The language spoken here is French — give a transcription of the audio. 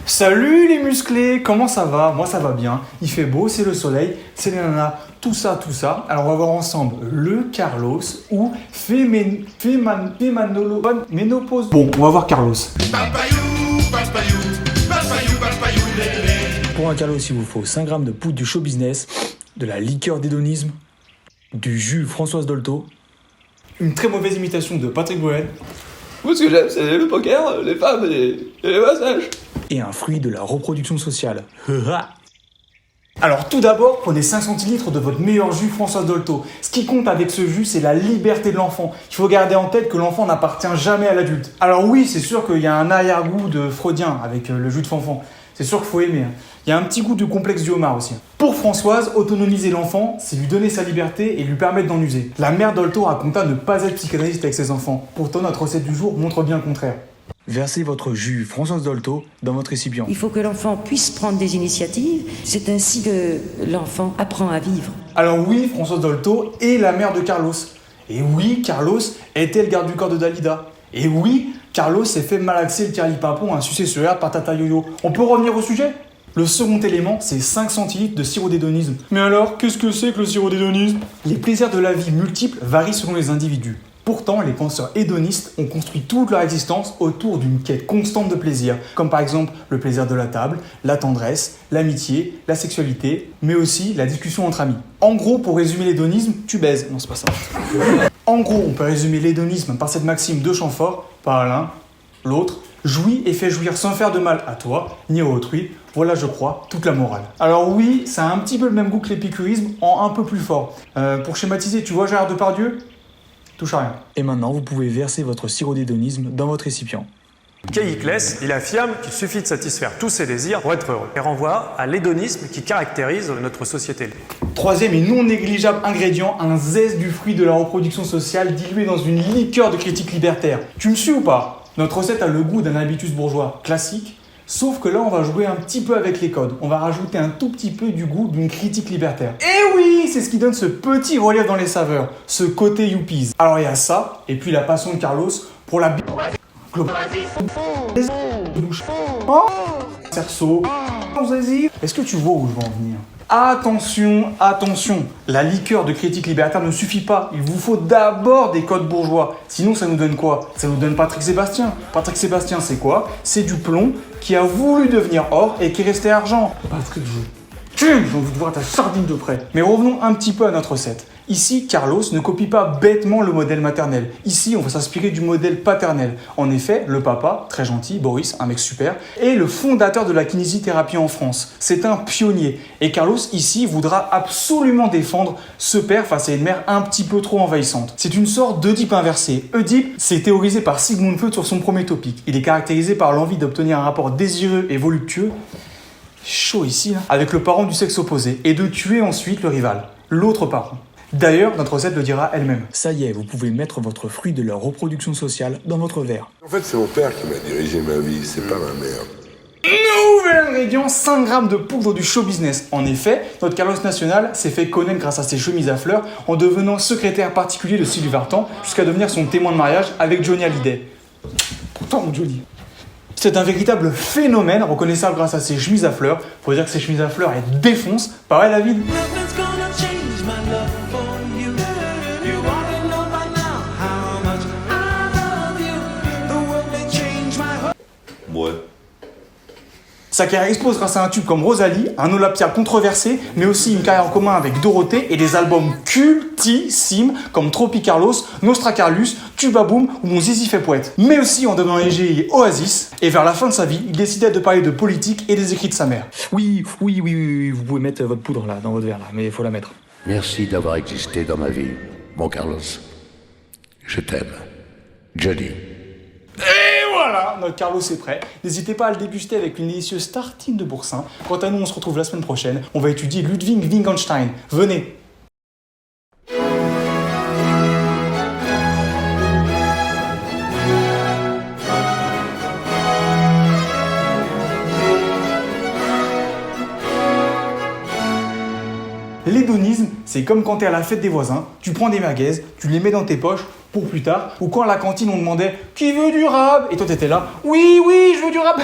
Salut les musclés, comment ça va? Moi ça va bien, il fait beau, c'est le soleil, c'est les nanas, tout ça. Alors on va voir ensemble le Carlos ou ménopause. Bon, on va voir Carlos. Pour un Carlos, il vous faut 5 grammes de poudre du show business, de la liqueur d'hédonisme, du jus Françoise Dolto, une très mauvaise imitation de Patrick Bruel. Moi, ce que j'aime, c'est le poker, les femmes et les massages. Et un fruit de la reproduction sociale. Alors tout d'abord, prenez 5 centilitres de votre meilleur jus Françoise Dolto. Ce qui compte avec ce jus, c'est la liberté de l'enfant. Il faut garder en tête que l'enfant n'appartient jamais à l'adulte. Alors oui, c'est sûr qu'il y a un arrière-goût de freudien avec le jus de fanfan. C'est sûr qu'il faut aimer. Il y a un petit goût de complexe du homard aussi. Pour Françoise, autonomiser l'enfant, c'est lui donner sa liberté et lui permettre d'en user. La mère Dolto raconta ne pas être psychanalyste avec ses enfants. Pourtant, notre recette du jour montre bien le contraire. Versez votre jus Françoise Dolto dans votre récipient. Il faut que l'enfant puisse prendre des initiatives. C'est ainsi que l'enfant apprend à vivre. Alors oui, Françoise Dolto est la mère de Carlos. Et oui, Carlos était le garde du corps de Dalida. Et oui, Carlos s'est fait malaxer le tirlipapon à un succès sur l'air par Tata Yo-Yo. On peut revenir au sujet? Le second élément, c'est 5 centilitres de sirop d'hédonisme. Mais alors, qu'est-ce que c'est que le sirop d'hédonisme? Les plaisirs de la vie multiples varient selon les individus. Pourtant, les penseurs hédonistes ont construit toute leur existence autour d'une quête constante de plaisir, comme par exemple le plaisir de la table, la tendresse, l'amitié, la sexualité, mais aussi la discussion entre amis. En gros, pour résumer l'hédonisme, tu baises. Non, c'est pas ça. En gros, on peut résumer l'hédonisme par cette maxime de Chamfort, par l'un, l'autre, jouis et fais jouir sans faire de mal à toi, ni à autrui. Voilà, je crois, toute la morale. Alors oui, ça a un petit peu le même goût que l'épicurisme, en un peu plus fort. Pour schématiser, tu vois Gérard Depardieu? Touche à rien. Et maintenant, vous pouvez verser votre sirop d'hédonisme dans votre récipient. Caïclès, il affirme qu'il suffit de satisfaire tous ses désirs pour être heureux et renvoie à l'hédonisme qui caractérise notre société. Troisième et non négligeable ingrédient, un zeste du fruit de la reproduction sociale dilué dans une liqueur de critique libertaire. Tu me suis ou pas? Notre recette a le goût d'un habitus bourgeois classique, sauf que là on va jouer un petit peu avec les codes. On va rajouter un tout petit peu du goût d'une critique libertaire. Et oui, c'est ce qui donne ce petit relief dans les saveurs, ce côté youpies. Alors il y a ça, et puis la passion de Carlos pour la cerceau. Est-ce que tu vois où je veux en venir? Attention, la liqueur de critique libertaire ne suffit pas. Il vous faut d'abord des codes bourgeois. Sinon, ça nous donne quoi? Ça nous donne Patrick Sébastien. Patrick Sébastien, c'est quoi? C'est du plomb qui a voulu devenir or et qui est resté argent. Patrick, j'ai envie de voir ta sardine de près. Mais revenons un petit peu à notre recette. Ici, Carlos ne copie pas bêtement le modèle maternel. Ici, on va s'inspirer du modèle paternel. En effet, le papa, très gentil, Boris, un mec super, est le fondateur de la kinésithérapie en France. C'est un pionnier. Et Carlos, ici, voudra absolument défendre ce père face à une mère un petit peu trop envahissante. C'est une sorte d'Oedipe inversé. Oedipe, c'est théorisé par Sigmund Freud sur son premier topic. Il est caractérisé par l'envie d'obtenir un rapport désireux et voluptueux, chaud ici, là, avec le parent du sexe opposé, et de tuer ensuite le rival, l'autre parent. D'ailleurs, notre recette le dira elle-même. Ça y est, vous pouvez mettre votre fruit de la reproduction sociale dans votre verre. En fait, c'est mon père qui m'a dirigé ma vie, c'est pas ma mère. Nouvel ingrédient, 5 grammes de poudre du show business. En effet, notre Carlos National s'est fait connaître grâce à ses chemises à fleurs en devenant secrétaire particulier de Sylvie Vartan jusqu'à devenir son témoin de mariage avec Johnny Hallyday. Pourtant, mon Johnny. C'est un véritable phénomène reconnaissable grâce à ses chemises à fleurs. Faut dire que ses chemises à fleurs, elles défoncent. Pas vrai, David? Ouais. Sa carrière explose grâce à un tube comme Rosalie, un Olympia controversé, mais aussi une carrière en commun avec Dorothée et des albums cultissimes comme Tropicarlos, Nostracarlus, Tubaboom ou Mon Zizi fait poète. Mais aussi en devenant égérie Oasis, et vers la fin de sa vie, il décidait de parler de politique et des écrits de sa mère. Oui, vous pouvez mettre votre poudre là, dans votre verre là, mais il faut la mettre. Merci d'avoir existé dans ma vie, mon Carlos. Je t'aime. Johnny. Et voilà, notre Carlos est prêt. N'hésitez pas à le déguster avec une délicieuse tartine de boursin. Quant à nous, on se retrouve la semaine prochaine. On va étudier Ludwig Wittgenstein. Venez. L'hédonisme, c'est comme quand t'es à la fête des voisins, tu prends des merguez, tu les mets dans tes poches pour plus tard, ou quand à la cantine on demandait « Qui veut du rab ?» et toi t'étais là « Oui, je veux du rab !»